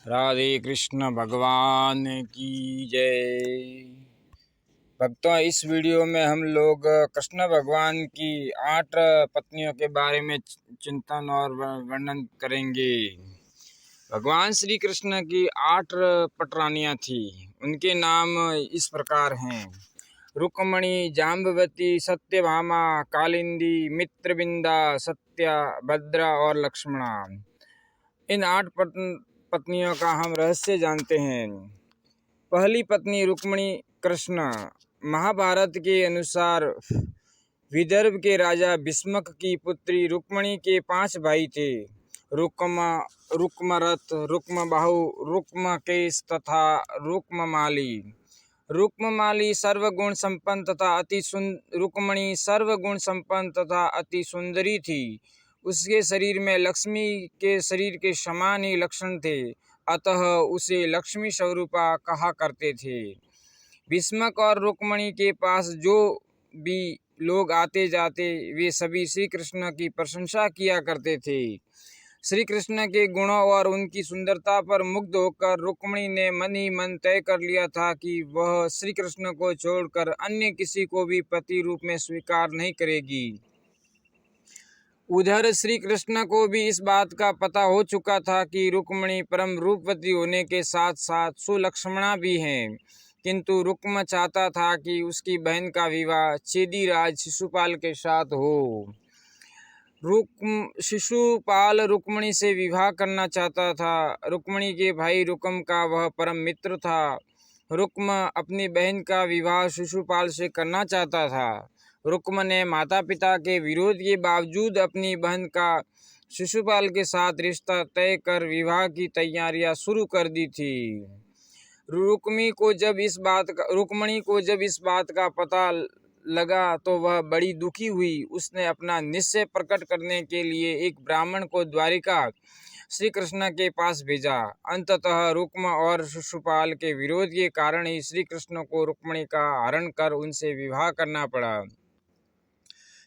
राधे कृष्ण भगवान की जय। भक्तों, इस वीडियो में हम लोग कृष्ण भगवान की 8 पत्नियों के बारे में चिंतन और वर्णन करेंगे। भगवान श्री कृष्ण की 8 पटरानियां थी। उनके नाम इस प्रकार हैं: रुक्मणी, जाम्बवती, सत्यभामा, कालिंदी, मित्रविंदा, सत्या, भद्रा और लक्ष्मणा। इन 8 पत्नियों का हम रहस्य जानते हैं। पहली पत्नी रुक्मणी कृष्ण। महाभारत के अनुसार विदर्भ के राजा भीष्मक की पुत्री रुक्मणी के 5 भाई थे: रुक्म, रुक्मरथ, रुक्मबाहु, रुक्मकेश तथा रुक्ममाली। रुक्ममाली सर्वगुण संपन्न तथा रुक्मणी सर्वगुण संपन्न तथा अति सुंदरी थी। उसके शरीर में लक्ष्मी के शरीर के समान ही लक्षण थे, अतः उसे लक्ष्मी स्वरूपा कहा करते थे। भीष्मक और रुक्मणी के पास जो भी लोग आते जाते वे सभी श्री कृष्ण की प्रशंसा किया करते थे। श्री कृष्ण के गुणों और उनकी सुंदरता पर मुग्ध होकर रुक्मणी ने मन ही मन तय कर लिया था कि वह श्री कृष्ण को छोड़कर अन्य किसी को भी पति रूप में स्वीकार नहीं करेगी। उधर श्री कृष्ण को भी इस बात का पता हो चुका था कि रुक्मणी परम रूपवती होने के साथ साथ सुलक्षणा भी हैं, किंतु रुक्म चाहता था कि उसकी बहन का विवाह चेदीराज शिशुपाल के साथ हो। शिशुपाल रुक्मणी से विवाह करना चाहता था। रुक्मणी के भाई रुक्म का वह परम मित्र था। रुक्म अपनी बहन का विवाह शिशुपाल से करना चाहता था। रुक्म ने माता पिता के विरोध के बावजूद अपनी बहन का शिशुपाल के साथ रिश्ता तय कर विवाह की तैयारियां शुरू कर दी थी। रुक्मणी को जब इस बात का पता लगा तो वह बड़ी दुखी हुई। उसने अपना निश्चय प्रकट करने के लिए एक ब्राह्मण को द्वारिका श्री कृष्ण के पास भेजा। अंततः रुक्म और शिशुपाल के विरोध के कारण ही श्री कृष्ण को रुक्मणी का हरण कर उनसे विवाह करना पड़ा।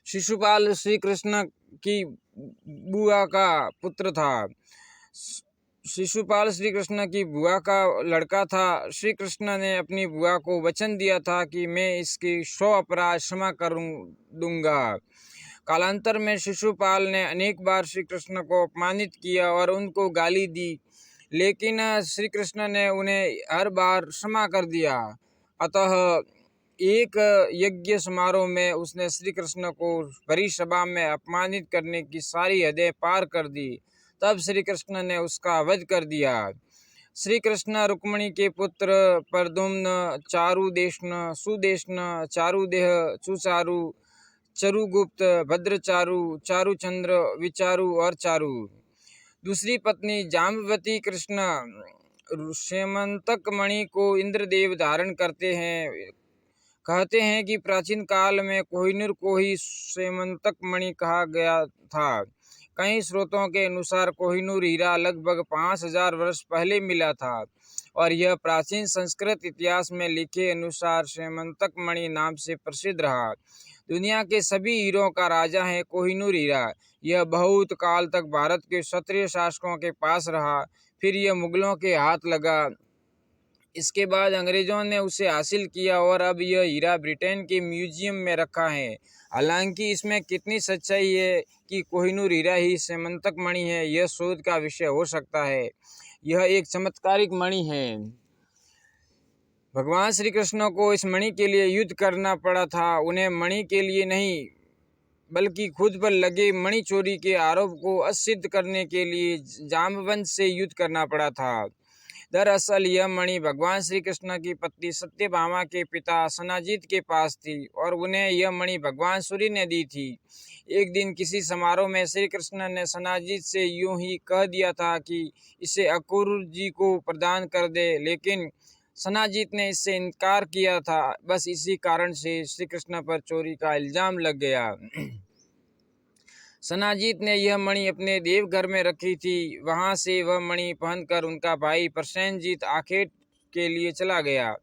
शिशुपाल श्री कृष्ण की बुआ का पुत्र था। शिशुपाल श्री कृष्ण की बुआ का लड़का था। श्री कृष्ण ने अपनी बुआ को वचन दिया था कि मैं इसकी 100 अपराध क्षमा कर दूंगा। कालांतर में शिशुपाल ने अनेक बार श्री कृष्ण को अपमानित किया और उनको गाली दी, लेकिन श्री कृष्ण ने उन्हें हर बार क्षमा कर दिया। अतः एक यज्ञ समारोह में उसने श्री कृष्ण को भरी सभा में अपमानित करने की सारी हदें पार कर दी। तब श्री कृष्ण ने उसका वध कर दिया। श्री कृष्ण रुक्मणी के पुत्र प्रद्युम्न, चारुदेशन, सुदेशन, चारुदेह, सुचारु, चरुगुप्त, भद्रचारु, चारुचंद्र, विचारु और चारु। दूसरी पत्नी जाम्बवती कृष्ण सेमंतक मणि को इंद्रदेव धारण करते हैं। कहते हैं कि प्राचीन काल में कोहिनूर को ही सेमंतक मणि कहा गया था। कई स्रोतों के अनुसार कोहिनूर हीरा लगभग 5000 वर्ष पहले मिला था और यह प्राचीन संस्कृत इतिहास में लिखे अनुसार सेमंतक मणि नाम से प्रसिद्ध रहा। दुनिया के सभी हीरों का राजा है कोहिनूर हीरा। यह बहुत काल तक भारत के क्षत्रिय शासकों के पास रहा, फिर यह मुगलों के हाथ लगा। इसके बाद अंग्रेजों ने उसे हासिल किया और अब यह हीरा ब्रिटेन के म्यूजियम में रखा है। हालांकि इसमें कितनी सच्चाई है कि कोहिनूर हीरा ही सेमंतक मणि है, यह शोध का विषय हो सकता है। यह एक चमत्कारिक मणि है। भगवान श्री कृष्ण को इस मणि के लिए युद्ध करना पड़ा था। उन्हें मणि के लिए नहीं बल्कि खुद पर लगे मणि चोरी के आरोप को असिद्ध करने के लिए जाम्बवंत से युद्ध करना पड़ा था। दरअसल यह मणि भगवान श्री कृष्ण की पत्नी सत्यभामा के पिता सनाजीत के पास थी और उन्हें यह मणि भगवान सूर्य ने दी थी। एक दिन किसी समारोह में श्री कृष्ण ने सनाजीत से यूं ही कह दिया था कि इसे अक्रूर जी को प्रदान कर दे, लेकिन सनाजीत ने इससे इनकार किया था। बस इसी कारण से श्री कृष्ण पर चोरी का इल्जाम लग गया। सनाजीत ने यह मणि अपने देवघर में रखी थी। वहां से वह मणि पहनकर उनका भाई प्रसेनजीत आखेट के लिए चला गया।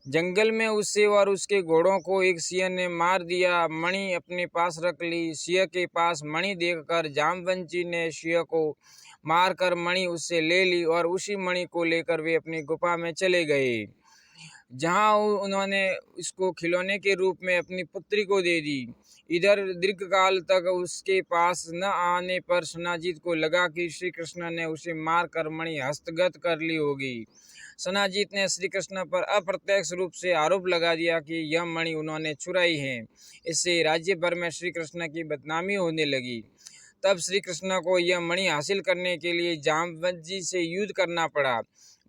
जंगल में उसे और उसके घोड़ों को एक सिंह ने मार दिया। मणि अपने पास रख ली। सिंह के पास मणि देखकर जामवंती ने सिंह को मारकर मणि उससे ले ली और उसी मणि को लेकर वे अपनी गुफा में चले गए, जहां उन्होंने इसको खिलौने के रूप में अपनी पुत्री को दे दी। इधर दीर्घकाल तक उसके पास न आने पर सनाजीत को लगा कि श्री कृष्ण ने उसे मारकर मणि हस्तगत कर ली होगी। सनाजीत ने श्री कृष्ण पर अप्रत्यक्ष रूप से आरोप लगा दिया कि यह मणि उन्होंने चुराई है। इससे राज्य भर में श्री कृष्ण की बदनामी होने लगी। तब श्री कृष्ण को यह मणि हासिल करने के लिए जामवंत जी से युद्ध करना पड़ा।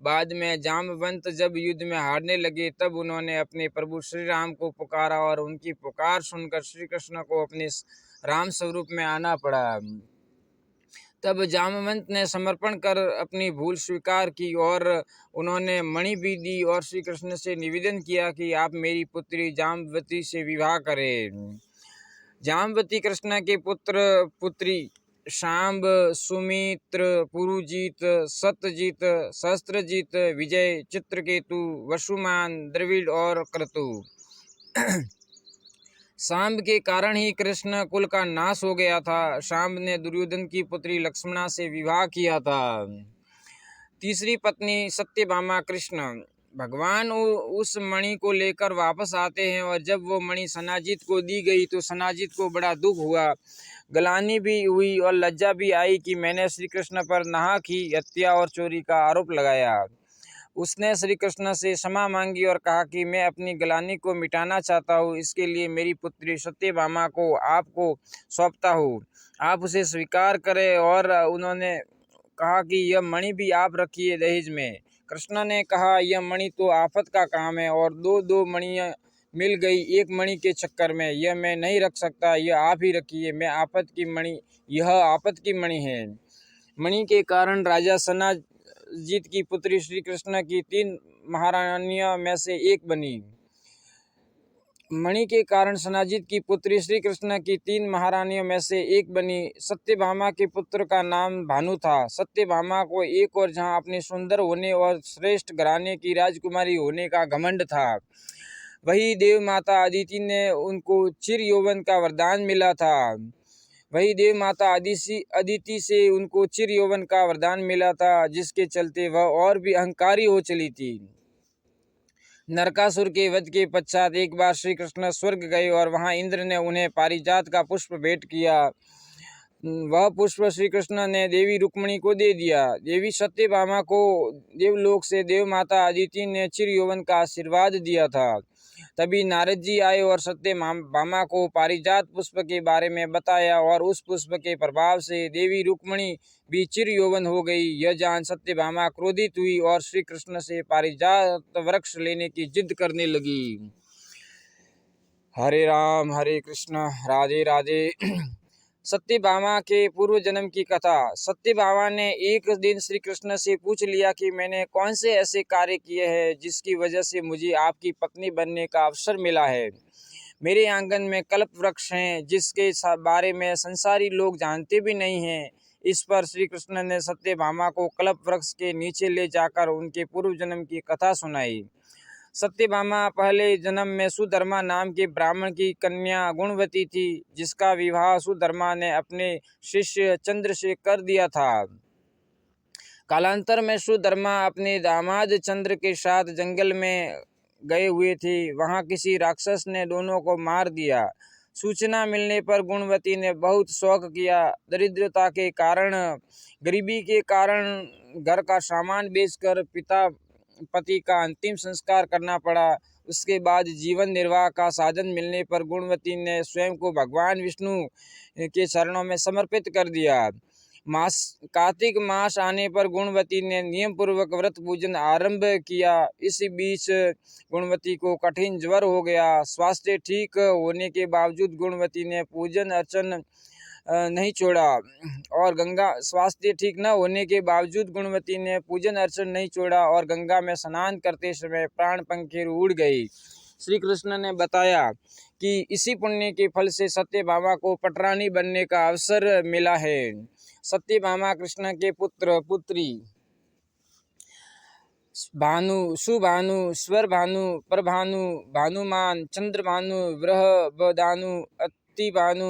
बाद में जामवंत जब युद्ध में हारने लगे तब उन्होंने अपने प्रभु श्री राम को पुकारा और उनकी पुकार सुनकर श्री कृष्ण को अपने राम स्वरूप में आना पड़ा। तब जामवंत ने समर्पण कर अपनी भूल स्वीकार की और उन्होंने मणि भी दी और श्री कृष्ण से निवेदन किया कि आप मेरी पुत्री जामवती से विवाह करें। जामवती कृष्ण के पुत्र पुत्री शांब, सुमित्र, पुरुजीत, सत्यजीत, सहस्त्रजीत, विजय, चित्रकेतु, वसुमान, द्रविड़ और क्रतु। शांब के कारण ही कृष्ण कुल का नाश हो गया था। शांब ने दुर्योधन की पुत्री लक्ष्मणा से विवाह किया था। तीसरी पत्नी सत्यभामा। कृष्ण भगवान उस मणि को लेकर वापस आते हैं और जब वो मणि सनाजीत को दी गई तो सनाजीत को बड़ा दुख हुआ, गलानी भी हुई और लज्जा भी आई कि मैंने श्री कृष्ण पर नाहक ही हत्या और चोरी का आरोप लगाया। उसने श्री कृष्ण से क्षमा मांगी और कहा कि मैं अपनी गलानी को मिटाना चाहता हूँ। इसके लिए मेरी पुत्री सत्यभामा को आपको सौंपता हूँ, आप उसे स्वीकार करें। और उन्होंने कहा कि यह मणि भी आप रखिए दहेज में। कृष्ण ने कहा यह मणि तो आफत का काम है और दो मणियाँ मिल गई एक मणि के चक्कर में, यह मैं नहीं रख सकता, यह आप ही रखिए, मैं आफत की मणि, यह आफत की मणि है। मणि के कारण राजा सनाजीत की पुत्री श्री कृष्ण की 3 महारानियों में से एक बनी। मणि के कारण सनाजीत की पुत्री श्री कृष्ण की 3 महारानियों में से एक बनी। सत्यभामा के पुत्र का नाम भानु था। सत्यभामा को एक और जहां अपने सुंदर होने और श्रेष्ठ घराने की राजकुमारी होने का घमंड था, वही देव माता अदिति ने उनको चिर यौवन का वरदान मिला था। वही देव माता अदिति से उनको चिर यौवन का वरदान मिला था, जिसके चलते वह और भी अहंकारी हो चली थी। नरकासुर के वध के पश्चात एक बार श्री कृष्ण स्वर्ग गए और वहां इंद्र ने उन्हें पारिजात का पुष्प भेंट किया। वह पुष्प श्री कृष्ण ने देवी रुक्मिणी को दे दिया। देवी सत्यभामा को देवलोक से देव माता अदिति ने चिर यौवन का आशीर्वाद दिया था। तभी नारद जी आए और सत्यभामा को पारिजात पुष्प के बारे में बताया और उस पुष्प के प्रभाव से देवी रुक्मिणी भी चिर यौवन हो गई। यह जान सत्यभामा क्रोधित हुई और श्री कृष्ण से पारिजात वृक्ष लेने की जिद करने लगी। हरे कृष्ण, राधे राधे। सत्यभामा के पूर्व जन्म की कथा। सत्यभामा ने एक दिन श्री कृष्ण से पूछ लिया कि मैंने कौन से ऐसे कार्य किए हैं जिसकी वजह से मुझे आपकी पत्नी बनने का अवसर मिला है। मेरे आंगन में कल्प वृक्ष हैं जिसके बारे में संसारी लोग जानते भी नहीं हैं। इस पर श्री कृष्ण ने सत्यभामा को कल्प वृक्ष के नीचे ले जाकर उनके पूर्व जन्म की कथा सुनाई। सत्यभामा पहले जन्म में सुधर्मा नाम के ब्राह्मण की कन्या गुणवती थी, जिसका विवाह सुधर्मा ने अपने शिष्य चंद्र से कर दिया था। कालांतर में सुधर्मा अपने दामाद चंद्र के साथ जंगल में गए हुए थे। वहां किसी राक्षस ने दोनों को मार दिया। सूचना मिलने पर गुणवती ने बहुत शोक किया। दरिद्रता के कारण, गरीबी के कारण घर का सामान बेचकर पति का अंतिम संस्कार करना पड़ा। उसके बाद जीवन निर्वाह का साधन मिलने पर गुणवती ने स्वयं को भगवान विष्णु के चरणों में समर्पित कर दिया। कार्तिक मास आने पर गुणवती ने नियम पूर्वक व्रत पूजन आरंभ किया। इस बीच गुणवती को कठिन ज्वर हो गया। स्वास्थ्य ठीक होने के बावजूद गुणवती ने पूजन अर्चन नहीं छोड़ा और गंगा में स्नान करते समय प्राण पंखे उड़ गए। श्री कृष्ण ने बताया कि इसी पुण्य के फल से सत्यभामा को पटरानी बनने का अवसर मिला है। सत्यभामा कृष्ण के पुत्र पुत्री भानु, सुभानु, स्वरभानु, प्रभानु, भानुमान, चंद्रभानु, बृहदानु, अतिभानु,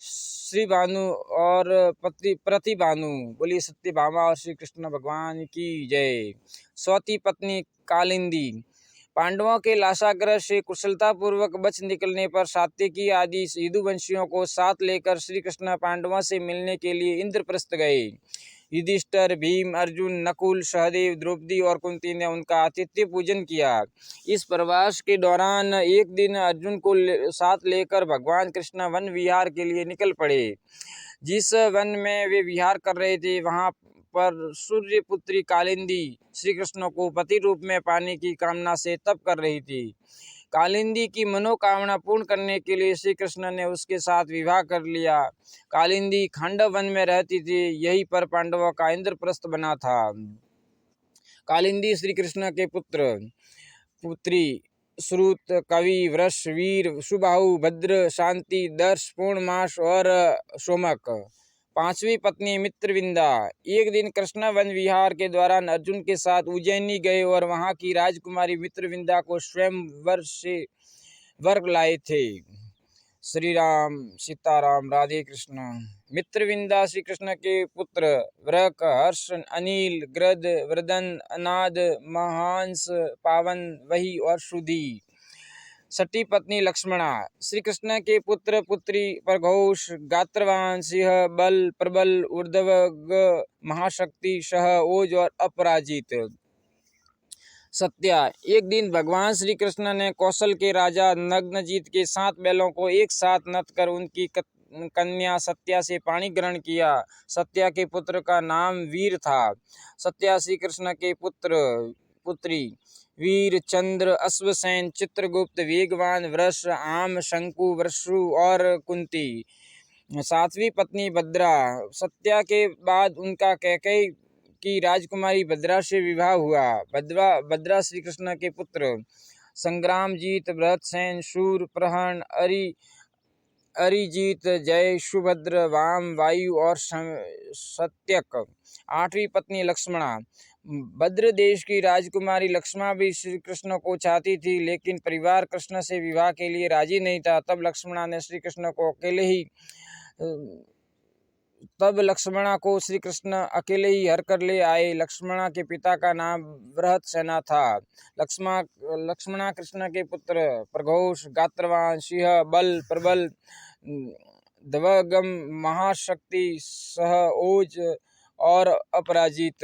श्रीभानु और प्रतिभानु। बोलिए सत्यभामा और श्री कृष्ण भगवान की जय। सौती पत्नी कालिंदी। पांडवों के लाशाग्रह से कुशलतापूर्वक बच निकलने पर सात्यकी आदि यदुवंशियों को साथ लेकर श्री कृष्ण पांडवों से मिलने के लिए इंद्रप्रस्थ गए। युधिष्ठिर, भीम, अर्जुन, नकुल, सहदेव, द्रौपदी और कुंती ने उनका आतिथ्य पूजन किया। इस प्रवास के दौरान एक दिन अर्जुन को साथ लेकर भगवान कृष्ण वन विहार के लिए निकल पड़े। जिस वन में वे विहार कर रहे थे वहां पर सूर्यपुत्री कालिंदी श्री कृष्ण को पति रूप में पाने की कामना से तप कर रही थी। कालिंदी की मनोकामना पूर्ण करने के लिए श्री कृष्ण ने उसके साथ विवाह कर लिया। कालिंदी खांडव वन में रहती थी, यहीं पर पांडवों का इंद्रप्रस्थ बना था। कालिंदी श्री कृष्ण के पुत्री श्रुत, कवि, वृष, वीर, सुबाहु, भद्र, शांति, दर्श, पूर्णमास और सोमक। पांचवी पत्नी मित्रविंदा। एक दिन कृष्ण वन विहार के दौरान अर्जुन के साथ उज्जैनी गए और वहां की राजकुमारी मित्रविंदा को स्वयं वर लाए थे। श्री राम, सीताराम, राधे कृष्ण। मित्रविंदा श्री कृष्ण के पुत्र वृक, हर्ष, अनिल, गृध, वृदन, अनाद, महांस, पावन, वही और सुधी। छठी पत्नी लक्ष्मणा। श्री कृष्ण के पुत्र पुत्री प्रघोष, गात्रवान, सिंह, बल, प्रबल, ऊर्ध्वग, महाशक्ति, सह, ओज और अपराजित। सत्या। एक दिन भगवान श्री कृष्ण ने कौशल के राजा नग्नजीत के 7 बैलों को एक साथ नत कर उनकी कन्या सत्या से पानी ग्रहण किया। सत्या के पुत्र का नाम वीर था। सत्या श्री कृष्ण के पुत्री वीर, चंद्र, अश्वसेन, चित्रगुप्त, वेगवान, वृष, आम, शंकु, वृषु और कुंती। 7वीं पत्नी भद्रा। सत्या के बाद उनका कैकेयी की राजकुमारी भद्रा से विवाह हुआ। भद्रा श्री कृष्ण के पुत्र संग्रामजीत, बृहत्सेन, शूर, प्रहण, अरिजीत, जय, सुभद्र, वाम, वायु और सत्यक। 8वीं पत्नी लक्ष्मणा। भद्र देश की राजकुमारी लक्ष्मणा भी श्री कृष्ण को चाहती थी, लेकिन परिवार कृष्ण से विवाह के लिए राजी नहीं था। तब लक्ष्मणा श्री कृष्ण अकेले ही हर कर ले आए। लक्ष्मणा के पिता का नाम बृहत्सेना था। लक्ष्मणा कृष्ण के पुत्र प्रघोष, गात्रवान, सिंह, बल, प्रबल, ध्वगम, महाशक्ति, सह, ओज और अपराजित।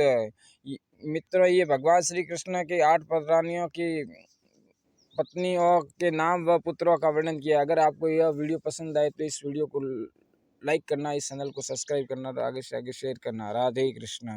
मित्रों, ये भगवान श्री कृष्ण के 8 पत्नियों की पत्नियों के नाम व पुत्रों का वर्णन किया। अगर आपको यह वीडियो पसंद आए तो इस वीडियो को लाइक करना, इस चैनल को सब्सक्राइब करना और आगे से आगे शेयर करना। राधे कृष्ण।